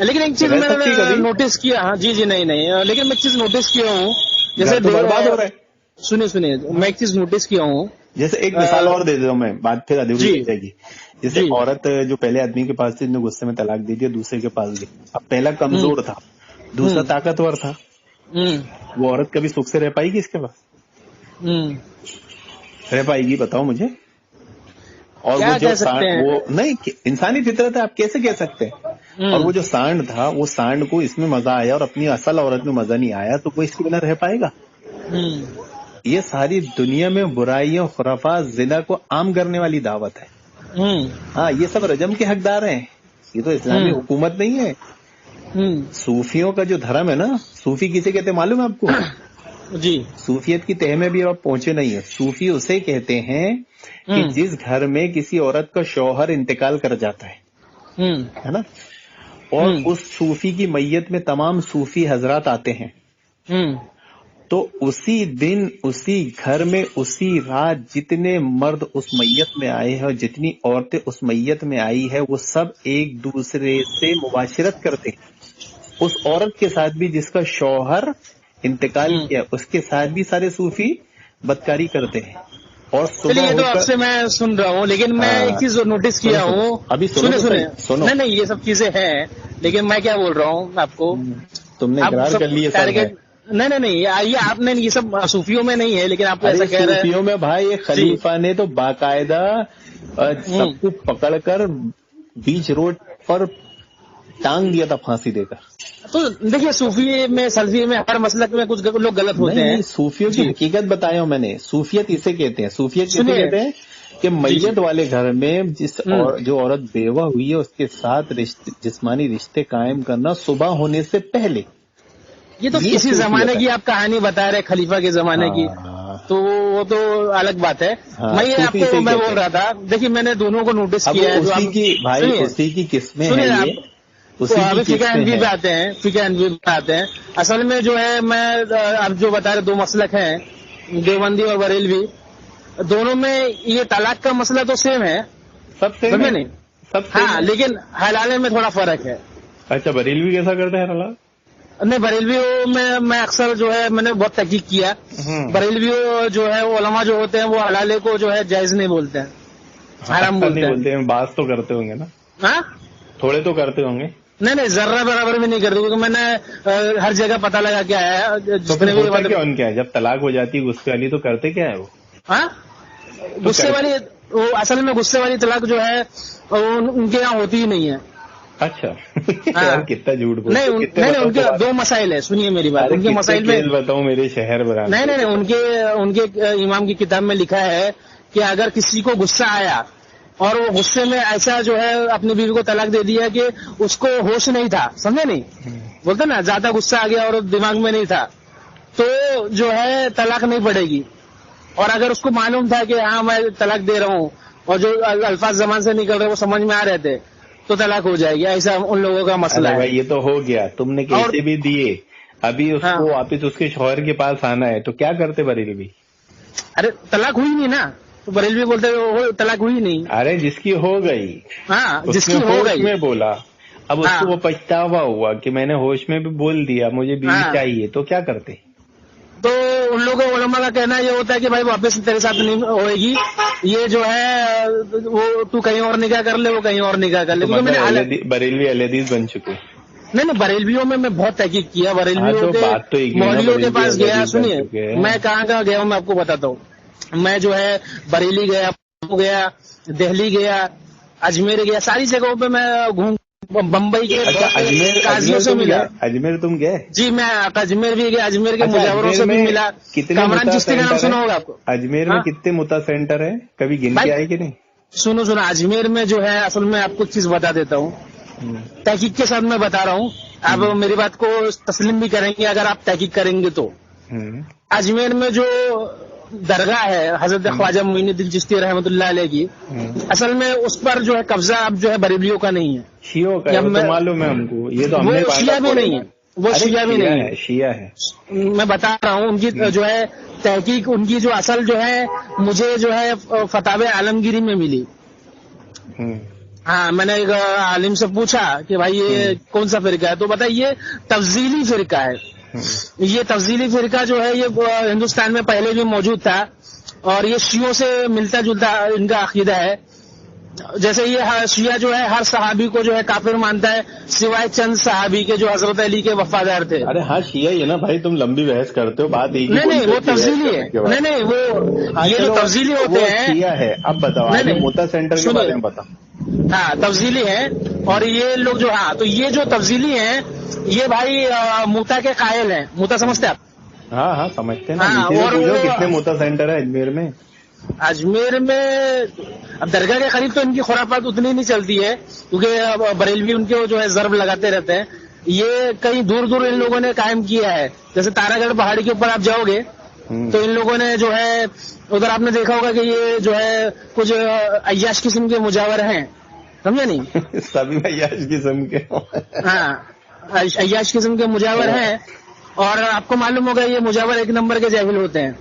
लेकिन एक चीज मैंने नोटिस किया, हाँ जी नहीं, लेकिन मैं एक चीज नोटिस किया हूँ, जैसे तो बर्बाद हो रहा है। सुनिए, मैं एक चीज नोटिस किया हूँ, जैसे एक मिसाल और दे देता हूँ मैं, बात फिर अधूरी रह जाएगी। जैसे औरत जो पहले आदमी के पास थी, ने गुस्से में तलाक दे दिया, दूसरे के पास गई। अब पहला कमजोर था, दूसरा ताकतवर था, वो औरत कभी सुख से रह पाएगी इसके पास? रह पाएगी? बताओ मुझे। और वो जो वो नहीं, इंसानी फितरत है, आप कैसे कह सकते हैं? और वो जो सांड था, वो सांड को इसमें मजा आया और अपनी असल औरत में मजा नहीं आया, तो वो इसके बिना रह पाएगा? ये सारी दुनिया में बुराइयों, खुराफात, जिना को आम करने वाली दावत है। हाँ, ये सब रजम के हकदार हैं। ये तो इस्लामी हुकूमत नहीं है। सूफियों का जो धर्म है ना, सूफी किसे कहते हैं मालूम है आपको? जी, सूफियत की तह में भी आप पहुंचे नहीं है। सूफी उसे कहते हैं कि जिस घर में किसी औरत का शौहर इंतकाल कर जाता है ना, और उस सूफी की मैयत में तमाम सूफी हजरात आते हैं, तो उसी दिन, उसी घर में, उसी रात जितने मर्द उस मैयत में आए हैं और जितनी औरतें उस मैयत में आई है, वो सब एक दूसरे से मुबाशरत करते हैं। उस औरत के साथ भी जिसका शौहर इंतकाल किया, उसके साथ भी सारे सूफी बदकारी करते हैं। और चलिए, तो आपसे मैं सुन रहा हूँ, लेकिन मैं एक चीज नोटिस किया हूँ। अभी सुने। नहीं, ये सब चीजें हैं, लेकिन मैं क्या बोल रहा हूँ आपको, तुमने इकरार कर लिया। नहीं, ये आपने, ये सब सूफियों में नहीं है, लेकिन आप ऐसा कह रहे हैं। सूफियों में भाई, एक खलीफा ने तो बाकायदा सबको पकड़कर बीच रोड पर टांग दिया था फांसी देकर। तो देखिए, सूफी में, सल्फी में, हर मसलक में कुछ लोग गलत होते हैं। सूफियों की हकीकत बताया हूँ मैंने। सूफियत इसे कहते हैं। सूफियत किसे कहते हैं? कि मैयत वाले घर में जो औरत बेवा हुई है उसके साथ जिस्मानी रिश्ते कायम करना सुबह होने से पहले। ये तो किसी जमाने की आप कहानी बता रहे, खलीफा के जमाने की, तो वो तो अलग बात है। मैं ये आपको मैं बोल रहा था, देखिए मैंने दोनों को नोटिस किया है। उसी की किस्में हैं ये। अभी फिका एनवी पे आते हैं। असल में जो है, मैं आप जो बता रहे, दो मसलक हैं, देवबंदी और बरेलवी, दोनों में ये तलाक का मसला तो सेम है, सब सेम है, नहीं सब सेम। हाँ, लेकिन हलाले में थोड़ा फर्क है। अच्छा, बरेलवी कैसा करते हैं हलाल? नहीं, बरेलवियों में मैं अक्सर जो है, मैंने बहुत तहकीक किया, बरेलवियों जो है, वो उलमा जो होते हैं, वो हलाले को जो है जायज नहीं बोलते हैं, हराम बोलते हैं। बात तो करते होंगे ना? हाँ, थोड़े तो करते होंगे। नहीं, जर्रा बराबर भी नहीं करते, क्योंकि मैंने हर जगह पता लगा के आया है। तो फिर होता क्या उनके है? जब तलाक हो जाती है गुस्से वाली, तो करते क्या है वो? हाँ, गुस्से वाली, वो असल में गुस्से वाली तलाक जो है उनके यहाँ होती ही नहीं है। अच्छा। यार कितना झूठ बोलते। नहीं, उनके दो मसाइल है, सुनिए मेरी बात। उनके मसाइल में बताऊं, मेरे शहर बराबर। नहीं, उनके इमाम की किताब में लिखा है कि अगर किसी को गुस्सा आया और वो गुस्से में ऐसा जो है अपनी बीवी को तलाक दे दिया कि उसको होश नहीं था, समझे नहीं, बोलते ना, ज्यादा गुस्सा आ गया और दिमाग में नहीं था, तो जो है तलाक नहीं पड़ेगी। और अगर उसको मालूम था कि हाँ मैं तलाक दे रहा हूँ, और जो अल्फाज जबान से निकल रहे वो समझ में आ रहे थे, तो तलाक हो जाएगी। ऐसा उन लोगों का मसला है। ये तो हो गया, तुमने कैसे भी दिए, अभी उसको वापिस उसके शौहर के पास आना है, तो क्या करते बरेलवी? अरे तलाक हुई नहीं ना, तो बरेलवी बोलते वो तलाक हुई नहीं। अरे जिसकी हो गई, हाँ, जिसकी हो गई में बोला, अब उसको वो पछतावा हुआ कि मैंने होश में भी बोल दिया मुझे बीवी चाहिए, तो क्या करते? तो उन लोगों उलमा का कहना ये होता है कि भाई वापस तेरे साथ नहीं होएगी, ये जो है वो तू कहीं और निकाह कर ले, वो कहीं और निकाह कर ले। तो मैंने बरेलवी अहलेदीस बन चुके। नहीं, बरेलवियों में मैं बहुत तहकीक किया, बरेलवियों के मौलवियों के पास गया। सुनिए मैं कहाँ गया हूँ, मैं आपको बताता हूँ। मैं जो है बरेली गया, दिल्ली गया, अजमेर गया, सारी जगहों पे मैं घूम بمبئی کے اجمیر قاضیوں سے ملا. اجمیر تم گئے؟ جی میں اجمیر بھی گیا, اجمیر کے مجاوروں سے بھی ملا. کامران چشتی کا نام سنا ہوگا آپ کو. اجمیر میں کتنے متا سینٹر ہیں, کبھی گن کے آئے کہ نہیں؟ سنو اجمیر میں جو ہے اصل میں آپ کو چیز بتا دیتا ہوں, تحقیق کے ساتھ میں بتا رہا ہوں, آپ میری بات کو تسلیم بھی کریں گے اگر آپ تحقیق کریں گے تو. اجمیر میں جو درگاہ ہے حضرت خواجہ معین الدین چشتی رحمۃ اللہ علیہ کی, اصل میں اس پر جو ہے قبضہ اب جو ہے بریلویوں کا نہیں ہے, شیعوں کا ہے. معلوم ہے ہم کو, یہ تو ہم نے شیعہ بھی نہیں ہے, وہ شیعہ بھی نہیں ہے, شیعہ ہے. میں بتا رہا ہوں ان کی جو ہے تحقیق, ان کی جو اصل جو ہے مجھے جو ہے فتاوی عالمگیری میں ملی. ہاں, میں نے ایک عالم سے پوچھا کہ بھائی یہ کون سا فرقہ ہے, تو بتائیے تفضیلی فرقہ ہے. یہ تفضیلی فرقہ جو ہے یہ ہندوستان میں پہلے بھی موجود تھا, اور یہ شیعوں سے ملتا جلتا ان کا عقیدہ ہے. جیسے یہ شیعہ جو ہے ہر صحابی کو جو ہے کافر مانتا ہے سوائے چند صحابی کے جو حضرت علی کے وفادار تھے. ارے ہاں شیعہ ہی ہے نا بھائی, تم لمبی بحث کرتے ہو, بات نہیں وہ تفضیلی ہے. نہیں وہ یہ جو تفضیلی ہوتے ہیں شیعہ ہے. اب بتاؤ موتا سینٹر کے بارے میں بتاؤ. ہاں تفضیلی ہے, اور یہ لوگ جو تو یہ جو تفضیلی ہیں یہ بھائی موتا کے قائل ہیں. موتا سمجھتے آپ؟ ہاں سمجھتے ہیں. اور کتنے موتا سینٹر ہے اجمیر میں؟ اجمیر میں اب درگاہ کے قریب تو ان کی خرافات اتنی نہیں چلتی ہے, کیونکہ بریلوی ان کے جو ہے ضرب لگاتے رہتے ہیں. یہ کہیں دور دور ان لوگوں نے قائم کیا ہے, جیسے تارا گڑھ پہاڑی کے اوپر آپ جاؤ گے تو ان لوگوں نے جو ہے ادھر آپ نے دیکھا ہوگا کہ یہ جو ہے کچھ عیاش قسم کے مجاور ہیں, سمجھے نہیں؟ سبھی عیاش قسم کے. ہاں عیاش قسم کے مجاور ہیں, اور آپ کو معلوم ہوگا یہ مجاور ایک نمبر کے جاہل ہوتے ہیں.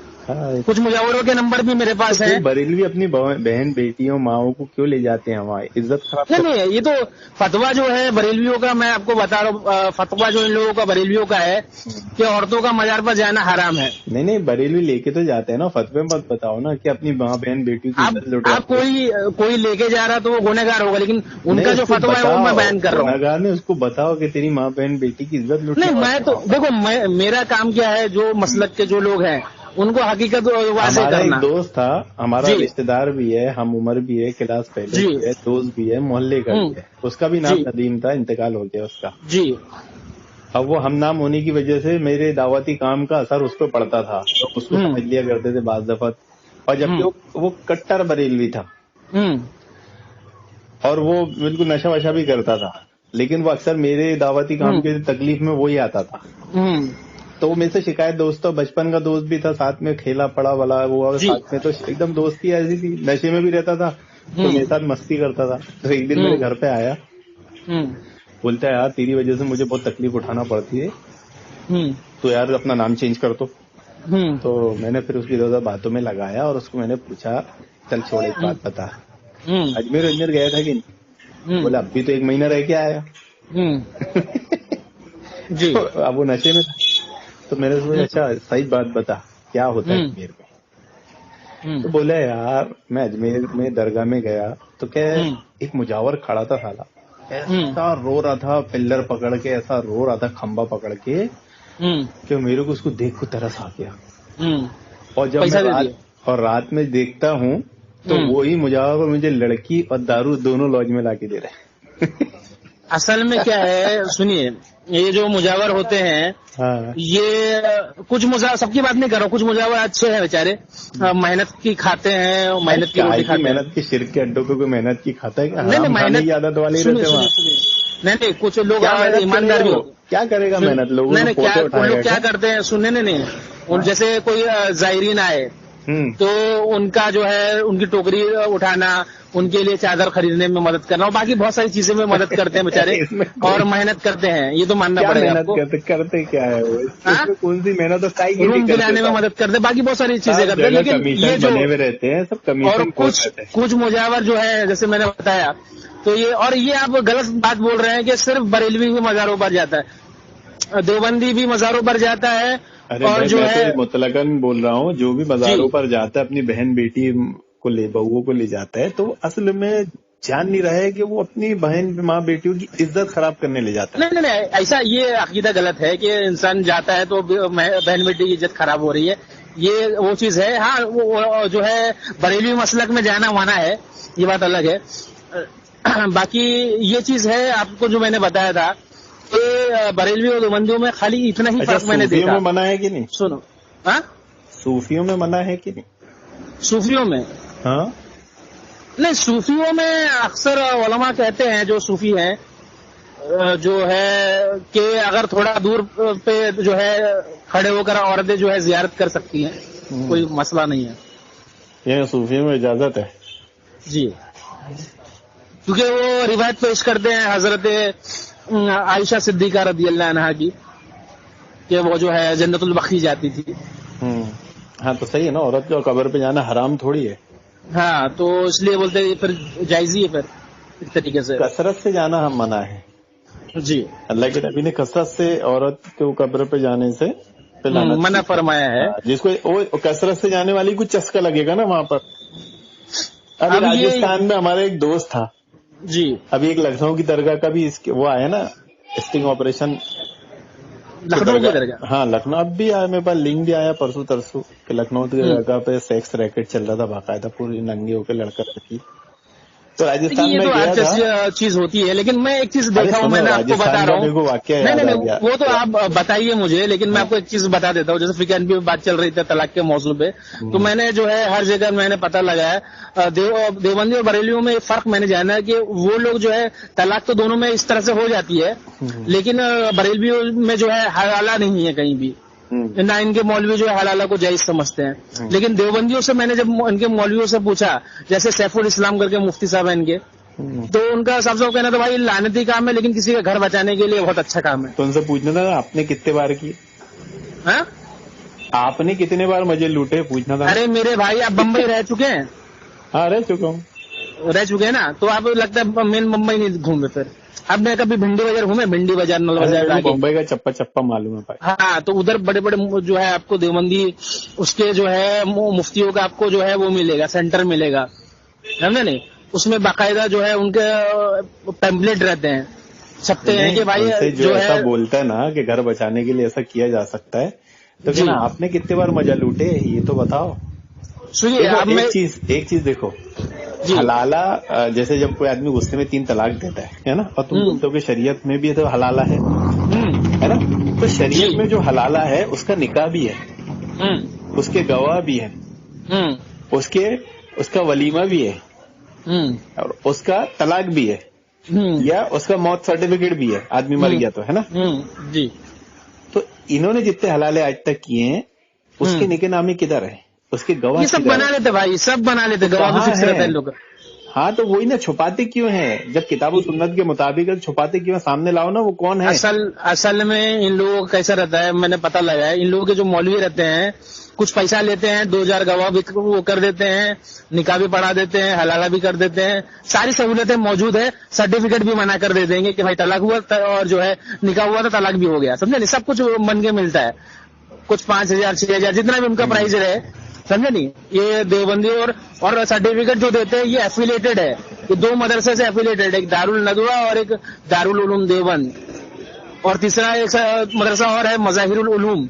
کچھ مجاوروں کے نمبر بھی میرے پاس ہیں. بریلوی اپنی بہن بیٹیوں ماؤں کو کیوں لے جاتے ہیں وہاں, عزت خراب؟ نہیں یہ تو فتوا جو ہے بریلویوں کا, میں آپ کو بتا رہا ہوں فتوا جو ان لوگوں کا بریلویوں کا ہے کہ عورتوں کا مزار پر جانا حرام ہے. نہیں بریلوی لے کے تو جاتے ہیں نا, فتوے مت بتاؤ نا کہ اپنی ماں بہن بیٹی کی. آپ کوئی لے کے جا رہا تو وہ گنہگار ہوگا, لیکن ان کا جو فتوا ہے وہ میں بیان کر رہا ہوں. گنہگار نے اس کو بتاؤ کہ تیری ماں بہن بیٹی کی عزت لوٹ. نہیں میں تو دیکھو میرا کام کیا ہے, جو مسلک کے جو لوگ ہیں ان کو حقیقت واضح کرنا. ایک دوست تھا ہمارا, رشتے دار بھی ہے, ہم عمر بھی ہے, کلاس پہلے بھی ہے, دوست بھی ہے, محلے کا بھی ہے. اس کا بھی نام ندیم تھا, انتقال ہو گیا اس کا. جی. اب وہ ہم نام ہونے کی وجہ سے میرے دعوتی کام کا اثر اس پہ پڑتا تھا, اس کو سمجھ لیا کرتے تھے بعض دفعہ. اور جبکہ وہ کٹر بریلوی تھا اور وہ بالکل نشہ وشا بھی کرتا تھا, لیکن وہ اکثر میرے دعوتی کام کی تکلیف میں وہی آتا تھا. تو وہ میرے سے شکایت, دوست تو بچپن کا دوست بھی تھا, ساتھ میں کھیلا پڑا والا وہ ساتھ میں, تو ایک دم دوستی ایسی تھی, نشے میں بھی رہتا تھا تو میرے ساتھ مستی کرتا تھا. تو ایک دن میرے گھر پہ آیا, بولتا ہے یار تیری وجہ سے مجھے بہت تکلیف اٹھانا پڑتی ہے, تو یار اپنا نام چینج کر. تو میں نے پھر اس کی دو باتوں میں لگایا اور اس کو میں نے پوچھا چل چھوڑ ایک بات بتا, اجمیر گیا تھا کہ نہیں؟ بولا اب بھی تو 1 مہینہ رہ کے آیا. جی. اب وہ نشے میں تھا, تو میں نے سوچا اچھا صحیح بات بتا کیا ہوتا ہے اجمیر میں. تو بولا یار میں اجمیر میں درگاہ میں گیا تو کیا ایک مجاور کھڑا تھا سالا, ایسا رو رہا تھا پلر پکڑ کے, ایسا رو رہا تھا کھمبا پکڑ کے کہ میرے کو اس کو دیکھ کو ترس آ گیا. اور جب میں رات میں دیکھتا ہوں تو وہی مجاور مجھے لڑکی اور دارو دونوں لاج میں لا کے دے رہے. اصل میں کیا ہے سنیے, یہ جو مجاور ہوتے ہیں یہ کچھ سب کی بات نہیں کر رہا ہوں, کچھ مجاور اچھے ہیں بیچارے, محنت کی کھاتے ہیں, محنت کی روٹی کھاتے ہیں. محنت کی شرک کے اڈوں کو کوئی محنت کی کھاتا ہے؟ نہیں محنت کی عادت والے رہتے ہیں. نہیں کچھ لوگ ایماندار بھی کیا کرے گا محنت, لوگ کیا کرتے ہیں سننے نہیں, جیسے کوئی زائرین آئے تو ان کا جو ہے ان کی ٹوکری اٹھانا, ان کے لیے چادر خریدنے میں مدد کرنا, اور باقی بہت ساری چیزیں میں مدد کرتے ہیں بیچارے, اور محنت کرتے ہیں, یہ تو ماننا پڑے گا. کرتے کیا ہے وہ, کون سی محنت, روم دلانے میں مدد کرتے ہیں, باقی بہت ساری چیزیں کرتے ہیں, لیکن یہ جو رہتے ہیں سب کمیشن. اور کچھ مجاور جو ہے جیسے میں نے بتایا, تو یہ آپ غلط بات بول رہے ہیں کہ صرف بریلوی ہی مزاروں پر جاتا ہے, دیوبندی بھی مزاروں پر جاتا ہے. اور جو ہے مطلقاً بول رہا ہوں, جو بھی مزاروں پر جاتا ہے اپنی بہن بیٹی کو بہوؤں کو لے جاتا ہے, تو اصل میں جان نہیں رہا ہے کہ وہ اپنی بہن ماں بیٹیوں کی عزت خراب کرنے لے جاتا ہے. نہیں ایسا یہ عقیدہ غلط ہے کہ انسان جاتا ہے تو بہن بیٹی کی عزت خراب ہو رہی ہے, یہ وہ چیز ہے. ہاں وہ جو ہے بریلوی مسلک میں جانا مانا ہے, یہ بات الگ ہے. باقی یہ چیز ہے آپ کو جو میں نے بتایا تھا کہ بریلوی اور دیوبندیوں میں خالی اتنا ہی فرق میں نے دیکھا. صوفیوں میں منع ہے کہ نہیں؟ سنو. ہاں صوفیوں میں منع ہے کہ نہیں؟ صوفیوں میں ہاں نہیں، صوفیوں میں اکثر علماء کہتے ہیں جو صوفی ہیں جو ہے کہ اگر تھوڑا دور پہ جو ہے کھڑے ہو کر عورتیں جو ہے زیارت کر سکتی ہیں، کوئی مسئلہ نہیں ہے. یہ صوفیوں میں اجازت ہے جی، کیونکہ وہ روایت پیش کرتے ہیں حضرت عائشہ صدیقہ رضی اللہ عنہا کی کہ وہ جو ہے جنت البقیع جاتی تھی. ہاں تو صحیح ہے نا، عورت کو قبر پہ جانا حرام تھوڑی ہے. ہاں تو اس لیے بولتے ہیں پھر جائز ہی ہے پھر اس طریقے سے. کثرت سے جانا ہم منع ہے. جی، اللہ کے نبی نے کثرت سے عورت کو قبر پہ جانے سے منع فرمایا ہے. جس کو کثرت سے جانے والی کچھ چسکا لگے گا نا وہاں پر. ابھی راجستھان میں ہمارا ایک دوست تھا جی، ابھی ایک لکھنؤ کی درگاہ کا بھی وہ آیا نا اسٹنگ آپریشن لکھنؤ کی درگاہ. ہاں لکھنؤ اب بھی آیا، میرے پاس لنک بھی آیا پرسوں ترسوں کہ لکھنؤ کی درگاہ پہ سیکس ریکٹ چل رہا تھا باقاعدہ، پوری ننگی ہو کے لڑکا لڑکی. تو راجستھان میں گیا تھا. چیز ہوتی ہے لیکن میں ایک چیز دیکھا ہوں، میں نے آپ کو بتا رہا ہوں. نہیں وہ تو آپ بتائیے مجھے، لیکن میں آپ کو ایک چیز بتا دیتا ہوں. جیسے فقہ بھی بات چل رہی تھی طلاق کے موضوع پہ، تو میں نے جو ہے ہر جگہ میں نے پتہ لگایا دیوبندی اور بریلیوں میں فرق میں نے جانا ہے کہ وہ لوگ جو ہے طلاق تو دونوں میں اس طرح سے ہو جاتی ہے، لیکن بریلویوں میں جو ہے حلالہ نہیں ہے کہیں بھی، نہ ان کے مولوی جو ہے حلالہ کو جائز سمجھتے ہیں. لیکن دیوبندیوں سے میں نے جب ان کے مولویوں سے پوچھا، جیسے سیف الاسلام کر کے مفتی صاحب ہیں ان کے، تو ان کا سب سے کہنا تھا بھائی لعنتی کام ہے لیکن کسی کا گھر بچانے کے لیے بہت اچھا کام ہے. تو ان سے پوچھنا تھا آپ نے کتنے بار کی، آپ نے کتنے بار مزے لوٹے، پوچھنا تھا. ارے میرے بھائی آپ بمبئی رہ چکے ہیں؟ ہاں رہ چکا ہوں. رہ چکے ہیں نا، تو آپ لگتا ہے مین ممبئی نہیں گھومے. پھر اب میں کبھی بھنڈی بازار گھومے، بھنڈی بازار نل بازار بمبئی کا چپا چپا معلوم ہے. ہاں تو ادھر بڑے بڑے جو ہے آپ کو دیوبندی اس کے جو ہے مفتیوں کا آپ کو جو ہے وہ ملے گا، سینٹر ملے گا، سمجھے نہیں. اس میں باقاعدہ جو ہے ان کے پیمپلیٹ رہتے ہیں، چھپتے ہیں کہ بھائی جو ایسا بولتا ہے نا کہ گھر بچانے کے لیے ایسا کیا جا سکتا ہے، تو کیا آپ نے کتنے بار مزہ لوٹے یہ تو بتاؤ. سنیے ایک چیز دیکھو، حلالہ جیسے جب کوئی آدمی غصے میں 3 طلاق دیتا ہے نا، اور تم بولتے ہو کہ شریعت میں بھی تو حلالہ ہے نا، تو شریعت میں جو حلالہ ہے اس کا نکاح بھی ہے، اس کے گواہ بھی ہے، اس کا ولیمہ بھی ہے، اور اس کا طلاق بھی ہے، یا اس کا موت سرٹیفکیٹ بھی ہے، آدمی مر گیا تو ہے نا. جی، تو انہوں نے جتنے حلالے آج تک کیے ہیں اس کے نکاح نامی کدھر ہے، اس کے گواہ سب بنا لیتے بھائی، سب بنا لیتے، گواہ بھی فکس رہتے ہیں لوگ. ہاں تو وہی نا، چھپاتے کیوں ہیں جب کتاب و سنت کے مطابق چھپاتے کیوں ہیں؟ سامنے لاؤ نا وہ کون ہے. اصل میں ان لوگوں کا کیسا رہتا ہے میں نے پتہ لگا ہے، ان لوگوں کے جو مولوی رہتے ہیں کچھ پیسہ لیتے ہیں، 2000 گواہ بھی وہ کر دیتے ہیں، نکاح بھی پڑھا دیتے ہیں، حلالہ بھی کر دیتے ہیں، ساری سہولتیں موجود ہے، سرٹیفکیٹ بھی منع کر دے دیں گے کہ بھائی طلاق ہوا اور جو ہے نکاح ہوا تو طلاق بھی ہو گیا، سمجھے نہیں. سب کچھ من کے ملتا ہے، کچھ 5000 6000 جتنا بھی ان کا پرائز رہے، سمجھے نہیں. یہ دیوبندی اور سرٹیفکیٹ جو دیتے ہیں یہ ایفیلیٹڈ ہے، یہ 2 مدرسے سے ایفیلیٹڈ ہے، ایک دارالندوہ اور ایک دارالعلوم دیوبند، اور تیسرا ایک مدرسہ اور ہے مظاہر العلوم،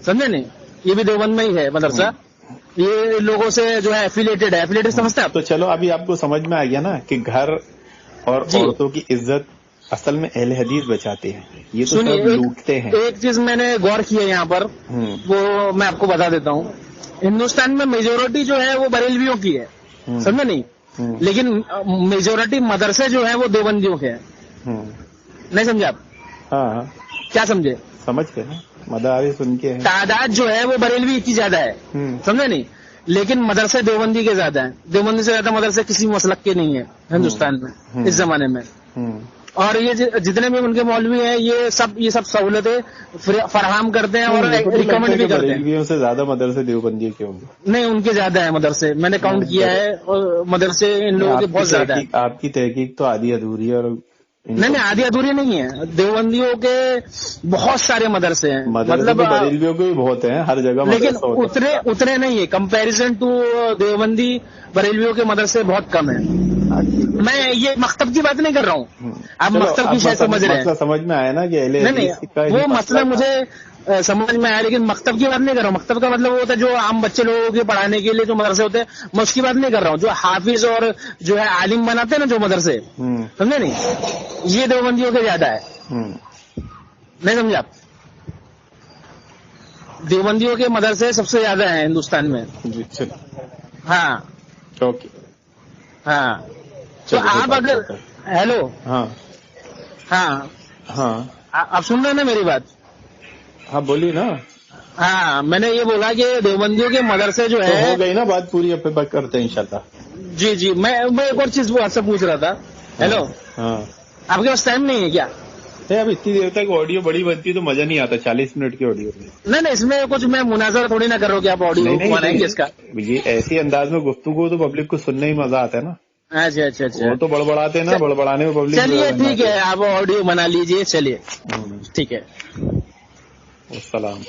سمجھے نہیں، یہ بھی دیوبند میں ہی ہے مدرسہ. یہ لوگوں سے جو ہے ایفیلیٹڈ ہے، ایفیلیٹڈ سمجھتے ہیں آپ. تو چلو ابھی آپ کو سمجھ میں آ گیا نا کہ گھر اور عورتوں کی عزت اصل میں اہل حدیث بچاتے ہیں، یہ تو سب لوٹتے ہیں. ایک چیز میں نے غور کی ہے یہاں پر، وہ میں آپ کو بتا دیتا ہوں. ہندوستان میں میجورٹی جو ہے وہ بریلویوں کی ہے، سمجھے نہیں، لیکن میجورٹی مدرسے جو ہیں وہ دیوبندیوں کے ہیں. نہیں سمجھے آپ؟ ہاں کیا سمجھے؟ سمجھ کے نا، مدارس ان کے تعداد جو ہے وہ بریلوی کی زیادہ ہے، سمجھے نہیں، لیکن مدرسے دیوبندی کے زیادہ ہیں. دیوبندی سے زیادہ مدرسے کسی مسلک کے نہیں ہیں ہندوستان میں اس زمانے میں. اور یہ جتنے بھی ان کے مولوی ہیں یہ سب سہولتیں فراہم کرتے ہیں اور ریکمنڈ بھی کرتے ہیں. بریلویوں سے زیادہ مدرسے دیوبندی کے ہوں گے؟ نہیں، ان کے زیادہ ہیں مدرسے، میں نے کاؤنٹ کیا ہے، اور مدرسے ان لوگوں کے بہت زیادہ ہیں. آپ کی تحقیق تو آدھی ادھوری ہے. اور نہیں آدھی ادھوری نہیں ہے، دیوبندیوں کے بہت سارے مدرسے ہیں، مطلب بریلویوں کے بھی بہت ہیں ہر جگہ، لیکن اتنے نہیں ہے کمپیریزن ٹو دیوبندی. بریلویوں کے مدرسے بہت کم ہیں. میں یہ مکتب کی بات نہیں کر رہا ہوں، آپ مکتب کی شاید سمجھ رہے ہیں. سمجھ میں آیا نا کہ نہیں وہ مسئلہ مجھے समझ में आया, लेकिन मकतब की बात नहीं कर रहा हूँ। मकतब का मतलब वो होता है जो आम बच्चे लोगों के पढ़ाने के लिए जो मदरसे होते हैं, मैं उसकी बात नहीं कर रहा हूँ। जो हाफिज और जो है आलिम बनाते हैं ना जो मदरसे, समझे नहीं, ये देवबंदियों के ज्यादा है। नहीं समझे आप? देवबंदियों के मदरसे सबसे ज्यादा है हिंदुस्तान में। जी चल, हाँ ओके, हाँ। तो चलिए, आप बात अगर, करते हैं। हेलो, हाँ हाँ, हाँ आप सुन रहे हैं ना मेरी बात? हाँ, बोलिए ना। हाँ, मैंने ये बोला कि देवबंदियों के मदरसे जो तो है, हो गई ना बात पूरी, अब पे बात करते हैं इंशाल्लाह। जी जी, मैं एक और चीज वो आपसे पूछ रहा था। हेलो, हाँ, आपके पास टाइम नहीं है क्या? अब इतनी देर तक ऑडियो बड़ी बनती तो मजा नहीं आता 40 मिनट की ऑडियो में। नहीं नहीं, इसमें कुछ मैं मुनाजरा थोड़ी ना कर रहा हूँ कि आप ऑडियो बनाएंगे इसका। ये ऐसे अंदाज में गुफ्तगू तो पब्लिक को सुनने ही मजा आता है ना। अच्छा अच्छा अच्छा, वो तो बड़बड़ाते हैं ना, बड़बड़ाने में पब्लिक चलिए ठीक है, आप ऑडियो बना लीजिए, चलिए ठीक है। सलाम।